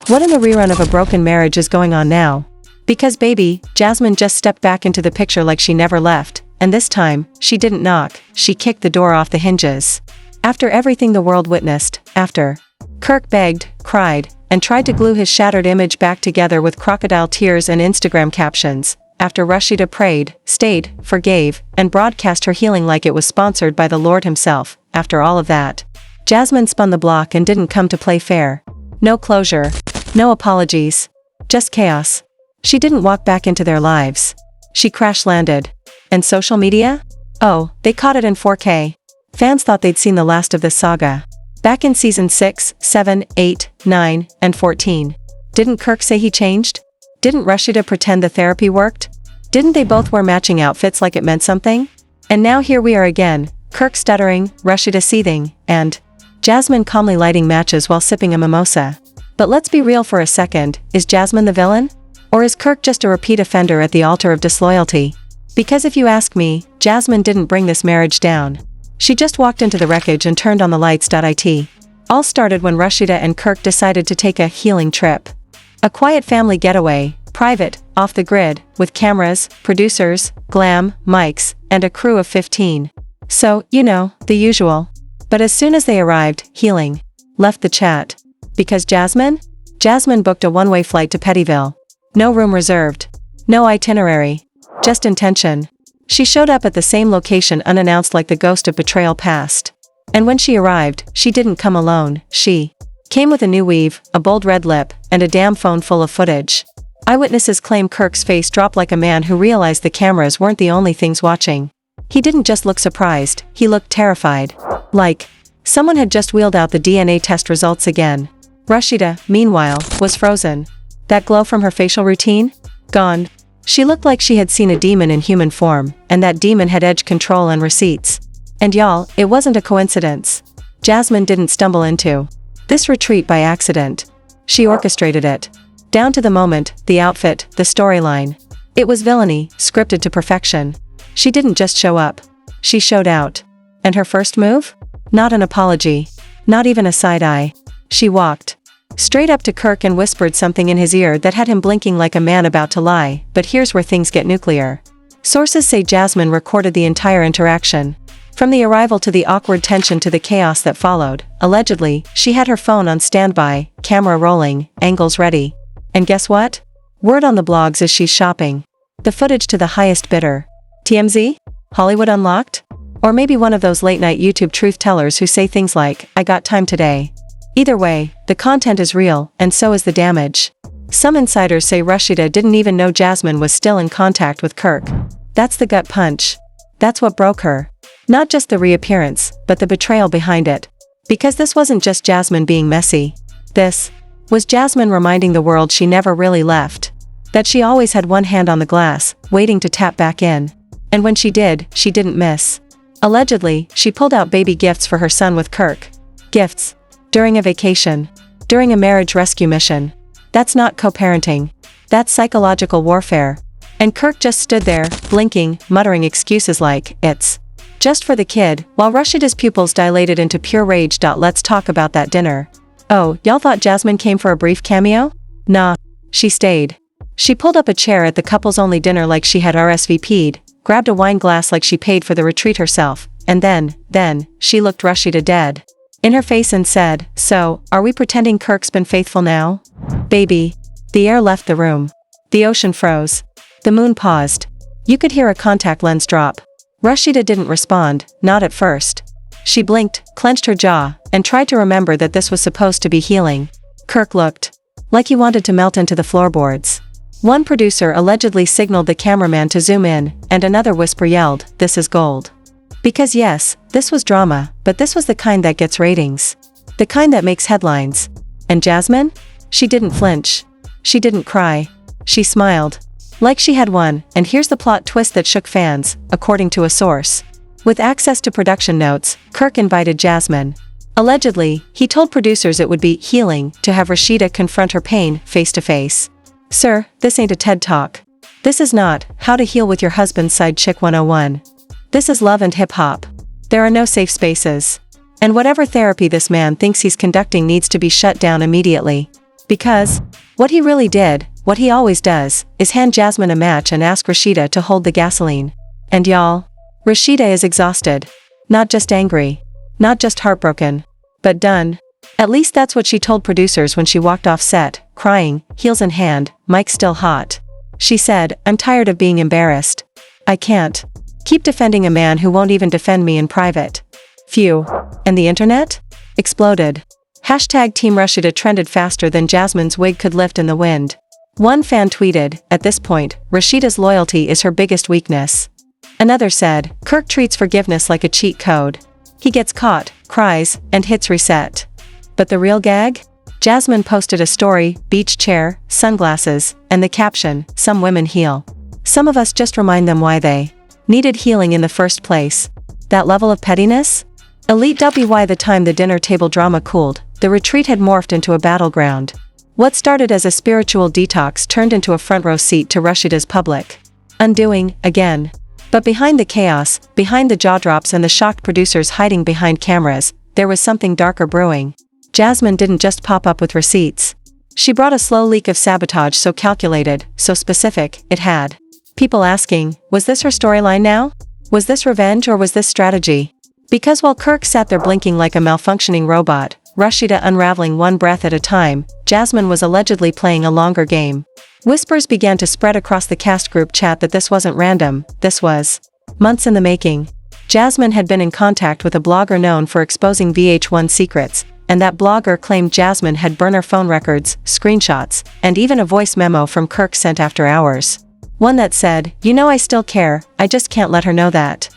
What in the rerun of a broken marriage is going on now? Because baby, Jasmine just stepped back into the picture like she never left, and this time, she didn't knock, she kicked the door off the hinges. After everything the world witnessed, after Kirk begged, cried, and tried to glue his shattered image back together with crocodile tears and Instagram captions, after Rasheeda prayed, stayed, forgave, and broadcast her healing like it was sponsored by the Lord himself, after all of that, Jasmine spun the block and didn't come to play fair. No closure. No apologies. Just chaos. She didn't walk back into their lives. She crash-landed. And social media? Oh, they caught it in 4K. Fans thought they'd seen the last of this saga. Back in season 6, 7, 8, 9, and 14. Didn't Kirk say he changed? Didn't Rasheeda pretend the therapy worked? Didn't they both wear matching outfits like it meant something? And now here we are again, Kirk stuttering, Rasheeda seething, and Jasmine calmly lighting matches while sipping a mimosa. But let's be real for a second, is Jasmine the villain? Or is Kirk just a repeat offender at the altar of disloyalty? Because if you ask me, Jasmine didn't bring this marriage down. She just walked into the wreckage and turned on the lights. It all started when Rasheeda and Kirk decided to take a healing trip. A quiet family getaway, private, off the grid, with cameras, producers, glam, mics, and a crew of 15. So, you know, the usual. But as soon as they arrived, healing left the chat. Because Jasmine booked a one-way flight to Pettyville. No room reserved. No itinerary. Just intention. She showed up at the same location unannounced like the ghost of betrayal past. And when she arrived, she didn't come alone, she came with a new weave, a bold red lip, and a damn phone full of footage. Eyewitnesses claim Kirk's face dropped like a man who realized the cameras weren't the only things watching. He didn't just look surprised, he looked terrified. Like someone had just wheeled out the DNA test results again. Rasheeda, meanwhile, was frozen. That glow from her facial routine? Gone. She looked like she had seen a demon in human form, and that demon had edged control and receipts. And y'all, it wasn't a coincidence. Jasmine didn't stumble into this retreat by accident. She orchestrated it. Down to the moment, the outfit, the storyline. It was villainy, scripted to perfection. She didn't just show up. She showed out. And her first move? Not an apology. Not even a side eye. She walked straight up to Kirk and whispered something in his ear that had him blinking like a man about to lie, but here's where things get nuclear. Sources say Jasmine recorded the entire interaction. From the arrival to the awkward tension to the chaos that followed, allegedly, she had her phone on standby, camera rolling, angles ready. And guess what? Word on the blogs is she's shopping the footage to the highest bidder. TMZ? Hollywood Unlocked? Or maybe one of those late-night YouTube truth tellers who say things like, I got time today. Either way, the content is real, and so is the damage. Some insiders say Rasheeda didn't even know Jasmine was still in contact with Kirk. That's the gut punch. That's what broke her. Not just the reappearance, but the betrayal behind it. Because this wasn't just Jasmine being messy. This was Jasmine reminding the world she never really left. That she always had one hand on the glass, waiting to tap back in. And when she did, she didn't miss. Allegedly, she pulled out baby gifts for her son with Kirk. Gifts. During a vacation. During a marriage rescue mission. That's not co-parenting. That's psychological warfare. And Kirk just stood there, blinking, muttering excuses like, it's just for the kid, while Rasheeda's pupils dilated into pure rage. Let's talk about that dinner. Oh, y'all thought Jasmine came for a brief cameo? Nah. She stayed. She pulled up a chair at the couples-only dinner like she had RSVP'd, grabbed a wine glass like she paid for the retreat herself, and then, she looked Rasheeda dead in her face and said, so, are we pretending Kirk's been faithful now? Baby. The air left the room. The ocean froze. The moon paused. You could hear a contact lens drop. Rasheeda didn't respond, not at first. She blinked, clenched her jaw, and tried to remember that this was supposed to be healing. Kirk looked like he wanted to melt into the floorboards. One producer allegedly signaled the cameraman to zoom in, and another whisper yelled, this is gold. Because yes, this was drama, but this was the kind that gets ratings. The kind that makes headlines. And Jasmine? She didn't flinch. She didn't cry. She smiled. Like she had won, and here's the plot twist that shook fans, according to a source. With access to production notes, Kirk invited Jasmine. Allegedly, he told producers it would be healing to have Rasheeda confront her pain face to face. Sir, this ain't a TED Talk. This is not How to Heal with Your Husband's Side Chick 101. This is love and hip-hop. There are no safe spaces. And whatever therapy this man thinks he's conducting needs to be shut down immediately. Because what he really did, what he always does, is hand Jasmine a match and ask Rasheeda to hold the gasoline. And y'all, Rasheeda is exhausted. Not just angry. Not just heartbroken. But done. At least that's what she told producers when she walked off set, crying, heels in hand, mic still hot. She said, "I'm tired of being embarrassed. I can't keep defending a man who won't even defend me in private." Phew. And the internet? Exploded. Hashtag Team Rasheeda trended faster than Jasmine's wig could lift in the wind. One fan tweeted, "At this point, Rasheeda's loyalty is her biggest weakness." Another said, "Kirk treats forgiveness like a cheat code. He gets caught, cries, and hits reset." But the real gag? Jasmine posted a story, beach chair, sunglasses, and the caption, "Some women heal. Some of us just remind them why they needed healing in the first place." That level of pettiness? Elite WY. The time the dinner table drama cooled, the retreat had morphed into a battleground. What started as a spiritual detox turned into a front row seat to Rasheeda's public undoing, again. But behind the chaos, behind the jaw drops and the shocked producers hiding behind cameras, there was something darker brewing. Jasmine didn't just pop up with receipts. She brought a slow leak of sabotage so calculated, so specific, it had people asking, was this her storyline now? Was this revenge or was this strategy? Because while Kirk sat there blinking like a malfunctioning robot, Rasheeda unraveling one breath at a time, Jasmine was allegedly playing a longer game. Whispers began to spread across the cast group chat that this wasn't random, this was months in the making. Jasmine had been in contact with a blogger known for exposing VH1 secrets, and that blogger claimed Jasmine had burner phone records, screenshots, and even a voice memo from Kirk sent after hours. One that said, "You know I still care, I just can't let her know that."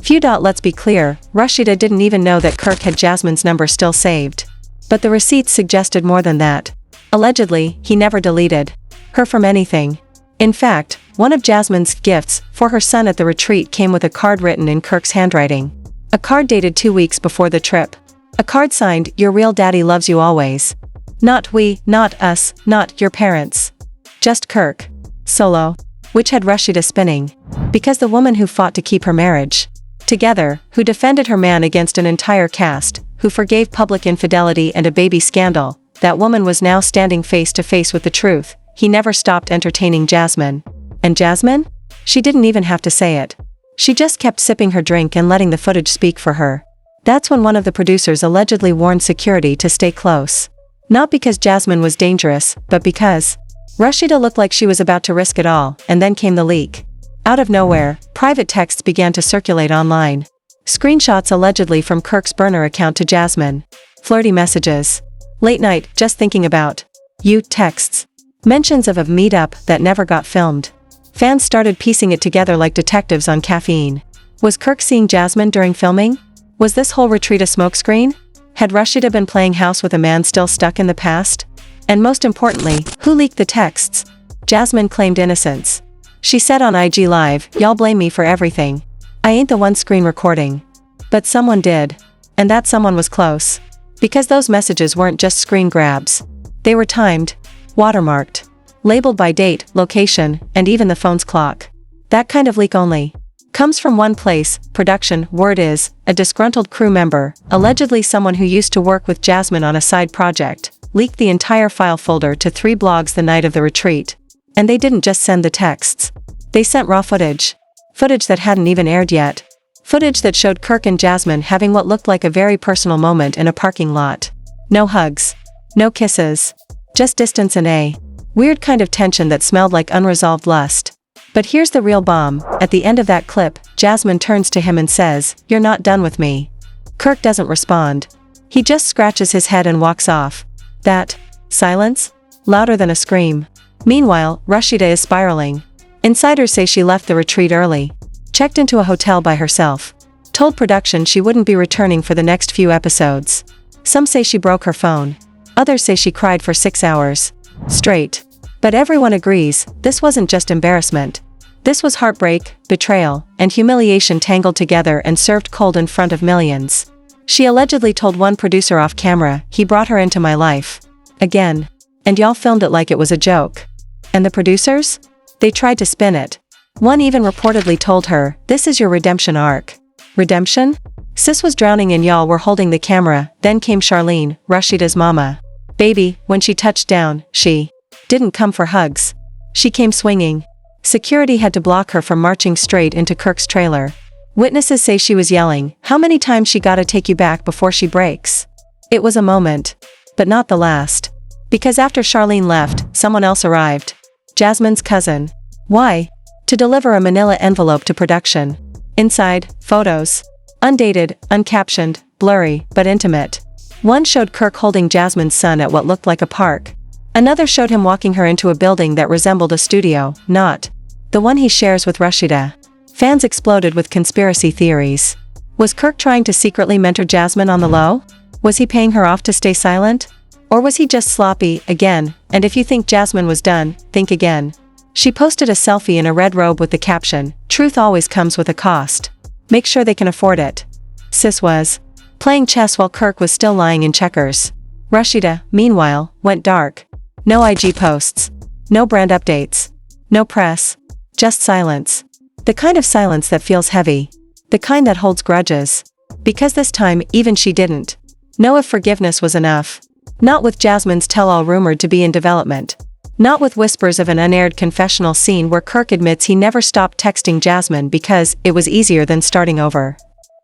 Phew. Let's be clear, Rasheeda didn't even know that Kirk had Jasmine's number still saved. But the receipts suggested more than that. Allegedly, he never deleted her from anything. In fact, one of Jasmine's gifts for her son at the retreat came with a card written in Kirk's handwriting. A card dated 2 weeks before the trip. A card signed, "Your real daddy loves you always. Not we, not us, not your parents. Just Kirk." Solo. Which had Rasheeda spinning. Because the woman who fought to keep her marriage together, who defended her man against an entire cast, who forgave public infidelity and a baby scandal, that woman was now standing face to face with the truth. He never stopped entertaining Jasmine. And Jasmine? She didn't even have to say it. She just kept sipping her drink and letting the footage speak for her. That's when one of the producers allegedly warned security to stay close. Not because Jasmine was dangerous, but because Rasheeda looked like she was about to risk it all, and then came the leak. Out of nowhere, private texts began to circulate online. Screenshots allegedly from Kirk's burner account to Jasmine. Flirty messages. Late night, just thinking about you texts. Mentions of a meetup that never got filmed. Fans started piecing it together like detectives on caffeine. Was Kirk seeing Jasmine during filming? Was this whole retreat a smokescreen? Had Rasheeda been playing house with a man still stuck in the past? And most importantly, who leaked the texts? Jasmine claimed innocence. She said on IG Live, "Y'all blame me for everything. I ain't the one screen recording." But someone did. And that someone was close. Because those messages weren't just screen grabs. They were timed, watermarked, labeled by date, location, and even the phone's clock. That kind of leak only comes from one place, production. Word is, a disgruntled crew member, allegedly someone who used to work with Jasmine on a side project, leaked the entire file folder to 3 blogs the night of the retreat. And they didn't just send the texts. They sent raw footage. Footage that hadn't even aired yet. Footage that showed Kirk and Jasmine having what looked like a very personal moment in a parking lot. No hugs. No kisses. Just distance and a weird kind of tension that smelled like unresolved lust. But here's the real bomb. At the end of that clip, Jasmine turns to him and says, "You're not done with me." Kirk doesn't respond. He just scratches his head and walks off. That silence? Louder than a scream. Meanwhile, Rasheeda is spiraling. Insiders say she left the retreat early. Checked into a hotel by herself. Told production she wouldn't be returning for the next few episodes. Some say she broke her phone. Others say she cried for 6 hours straight. But everyone agrees, this wasn't just embarrassment. This was heartbreak, betrayal, and humiliation tangled together and served cold in front of millions. She allegedly told one producer off camera, "He brought her into my life. Again. And y'all filmed it like it was a joke." And the producers? They tried to spin it. One even reportedly told her, "This is your redemption arc." Redemption? Sis was drowning and y'all were holding the camera. Then came Charlene, Rasheeda's mama. Baby, when she touched down, she didn't come for hugs. She came swinging. Security had to block her from marching straight into Kirk's trailer. Witnesses say she was yelling, "How many times she gotta take you back before she breaks?" It was a moment. But not the last. Because after Charlene left, someone else arrived. Jasmine's cousin. Why? To deliver a manila envelope to production. Inside, photos. Undated, uncaptioned, blurry, but intimate. One showed Kirk holding Jasmine's son at what looked like a park. Another showed him walking her into a building that resembled a studio, not the one he shares with Rasheeda. Fans exploded with conspiracy theories. Was Kirk trying to secretly mentor Jasmine on the low? Was he paying her off to stay silent? Or was he just sloppy, again? And if you think Jasmine was done, think again. She posted a selfie in a red robe with the caption, "Truth always comes with a cost. Make sure they can afford it." Sis was playing chess while Kirk was still lying in checkers. Rasheeda, meanwhile, went dark. No IG posts. No brand updates. No press. Just silence. The kind of silence that feels heavy. The kind that holds grudges. Because this time, even she didn't know if forgiveness was enough. Not with Jasmine's tell-all rumored to be in development. Not with whispers of an unaired confessional scene where Kirk admits he never stopped texting Jasmine because it was easier than starting over.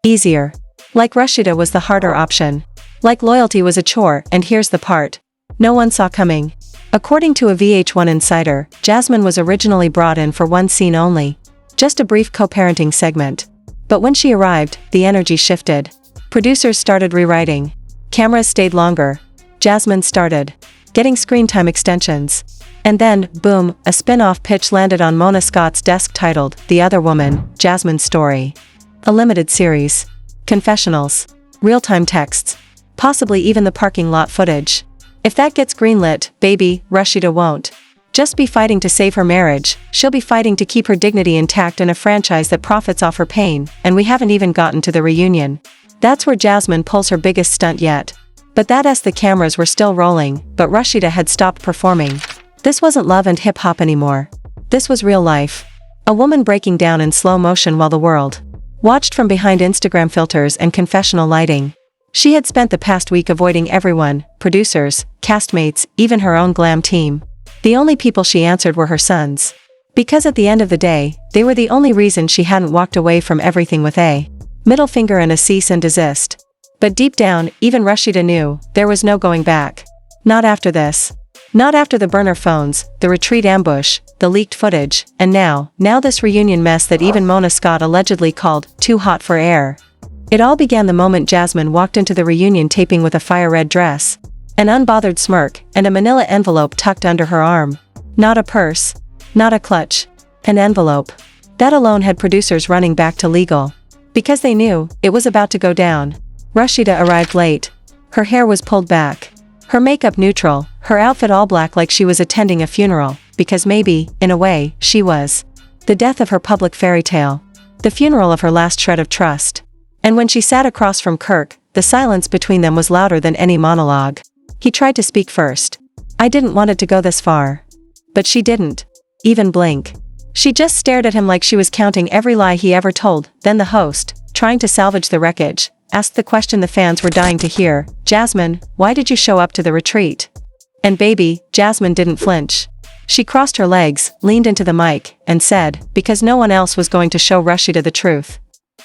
Easier. Like Rasheeda was the harder option. Like loyalty was a chore, and here's the part no one saw coming. According to a VH1 insider, Jasmine was originally brought in for one scene only. Just a brief co-parenting segment. But when she arrived, the energy shifted. Producers started rewriting. Cameras stayed longer. Jasmine started getting screen time extensions. And then, boom, a spin-off pitch landed on Mona Scott's desk titled, The Other Woman, Jasmine's Story. A limited series. Confessionals. Real-time texts. Possibly even the parking lot footage. If that gets greenlit, baby, Rasheeda won't just be fighting to save her marriage, she'll be fighting to keep her dignity intact in a franchise that profits off her pain, and we haven't even gotten to the reunion. That's where Jasmine pulls her biggest stunt yet. But that as the cameras were still rolling, but Rasheeda had stopped performing. This wasn't love and hip-hop anymore. This was real life. A woman breaking down in slow motion while the world watched from behind Instagram filters and confessional lighting. She had spent the past week avoiding everyone, producers, castmates, even her own glam team. The only people she answered were her sons. Because at the end of the day, they were the only reason she hadn't walked away from everything with a middle finger and a cease and desist. But deep down, even Rasheeda knew, there was no going back. Not after this. Not after the burner phones, the retreat ambush, the leaked footage, and now this reunion mess that even Mona Scott allegedly called, too hot for air. It all began the moment Jasmine walked into the reunion taping with a fire-red dress, an unbothered smirk, and a manila envelope tucked under her arm. Not a purse. Not a clutch. An envelope. That alone had producers running back to legal. Because they knew, it was about to go down. Rasheeda arrived late. Her hair was pulled back. Her makeup neutral, her outfit all black like she was attending a funeral, because maybe, in a way, she was. The death of her public fairy tale. The funeral of her last shred of trust. And when she sat across from Kirk, the silence between them was louder than any monologue. He tried to speak first. I didn't want it to go this far. But she didn't even blink. She just stared at him like she was counting every lie he ever told. Then the host, trying to salvage the wreckage, asked the question the fans were dying to hear. Jasmine, why did you show up to the retreat? And baby, Jasmine didn't flinch. She crossed her legs, leaned into the mic, and said, because no one else was going to show Rasheeda the truth.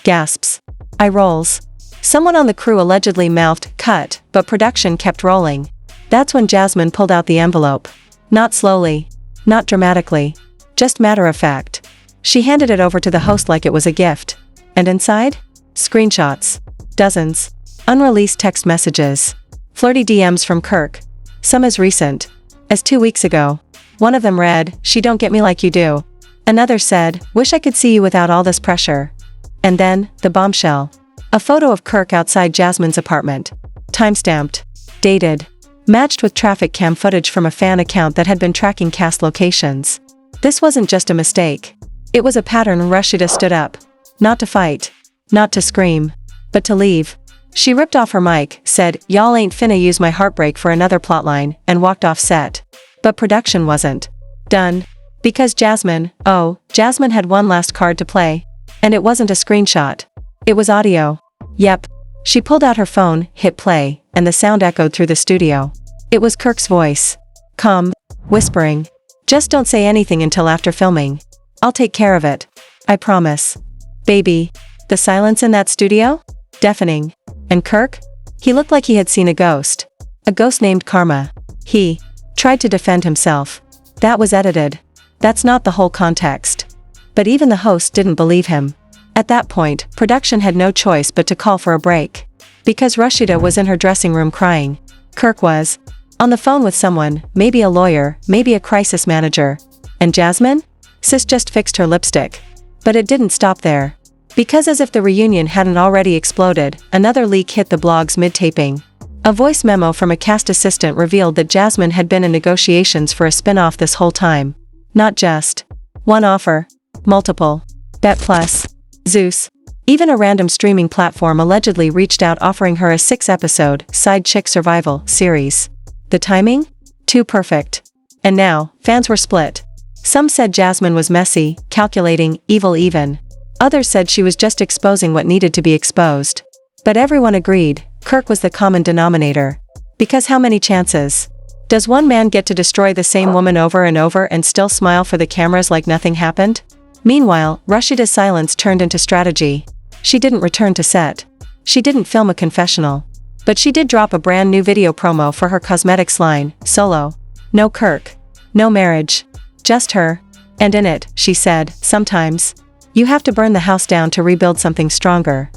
Gasps. Eye rolls. Someone on the crew allegedly mouthed, cut, but production kept rolling. That's when Jasmine pulled out the envelope. Not slowly. Not dramatically. Just matter of fact. She handed it over to the host like it was a gift. And inside? Screenshots. Dozens. Unreleased text messages. Flirty DMs from Kirk. Some as recent as 2 weeks ago. One of them read, "She don't get me like you do." Another said, "Wish I could see you without all this pressure." And then, the bombshell. A photo of Kirk outside Jasmine's apartment. Timestamped. Dated. Matched with traffic cam footage from a fan account that had been tracking cast locations. This wasn't just a mistake. It was a pattern. Rasheeda stood up. Not to fight. Not to scream. But to leave. She ripped off her mic, said, "Y'all ain't finna use my heartbreak for another plotline," and walked off set. But production wasn't done. Because Jasmine had one last card to play. And it wasn't a screenshot. It was audio. Yep. She pulled out her phone, hit play, and the sound echoed through the studio. It was Kirk's voice. Calm, whispering. Just don't say anything until after filming. I'll take care of it. I promise. Baby. The silence in that studio? Deafening. And Kirk? He looked like he had seen a ghost. A ghost named Karma. He tried to defend himself. That was edited. That's not the whole context. But even the host didn't believe him. At that point, production had no choice but to call for a break. Because Rasheeda was in her dressing room crying. Kirk was on the phone with someone, maybe a lawyer, maybe a crisis manager. And Jasmine? Sis just fixed her lipstick. But it didn't stop there. Because as if the reunion hadn't already exploded, another leak hit the blogs mid-taping. A voice memo from a cast assistant revealed that Jasmine had been in negotiations for a spin-off this whole time. Not just one offer, multiple. Bet Plus, Zeus, even a random streaming platform allegedly reached out offering her a 6-episode side chick survival series. The timing? Too perfect. And now, fans were split. Some said Jasmine was messy, calculating, evil even. Others said she was just exposing what needed to be exposed. But everyone agreed, Kirk was the common denominator. Because how many chances? Does one man get to destroy the same woman over and over and still smile for the cameras like nothing happened? Meanwhile, Rasheeda's silence turned into strategy. She didn't return to set. She didn't film a confessional. But she did drop a brand new video promo for her cosmetics line, Solo. No Kirk. No marriage. Just her. And in it, she said, sometimes you have to burn the house down to rebuild something stronger.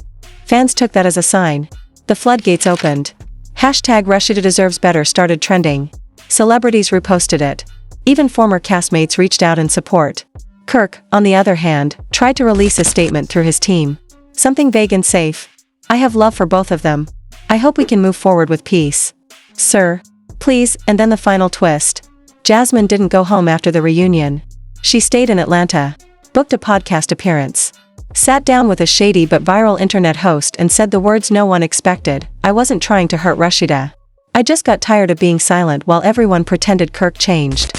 Fans took that as a sign. The floodgates opened. Hashtag Rasheeda deserves better started trending. Celebrities reposted it. Even former castmates reached out in support. Kirk, on the other hand, tried to release a statement through his team. Something vague and safe. I have love for both of them. I hope we can move forward with peace. Sir. Please, and then the final twist. Jasmine didn't go home after the reunion. She stayed in Atlanta. Booked a podcast appearance. Sat down with a shady but viral internet host and said the words no one expected. I wasn't trying to hurt Rasheeda. I just got tired of being silent while everyone pretended Kirk changed.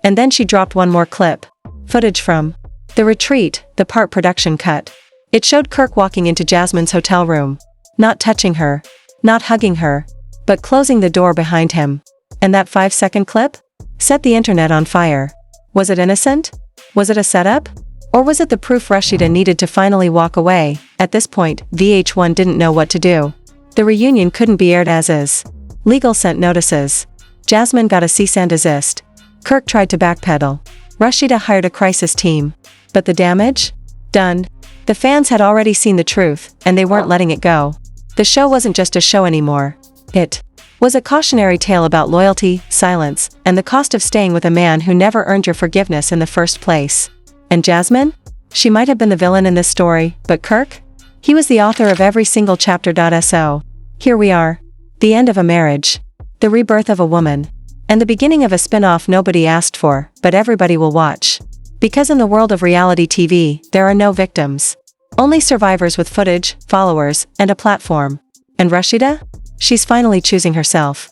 And then she dropped one more clip. Footage from The Retreat, the part production cut. It showed Kirk walking into Jasmine's hotel room. Not touching her. Not hugging her. But closing the door behind him. And that 5-second clip? Set the internet on fire. Was it innocent? Was it a setup? Or was it the proof Rasheeda needed to finally walk away? At this point, VH1 didn't know what to do. The reunion couldn't be aired as is. Legal sent notices. Jasmine got a cease and desist. Kirk tried to backpedal. Rasheeda hired a crisis team. But the damage? Done. The fans had already seen the truth, and they weren't letting it go. The show wasn't just a show anymore. It was a cautionary tale about loyalty, silence, and the cost of staying with a man who never earned your forgiveness in the first place. And Jasmine? She might have been the villain in this story, but Kirk? He was the author of every single chapter. So, here we are. The end of a marriage. The rebirth of a woman. And the beginning of a spin-off nobody asked for, but everybody will watch. Because in the world of reality TV, there are no victims. Only survivors with footage, followers, and a platform. And Rasheeda? She's finally choosing herself.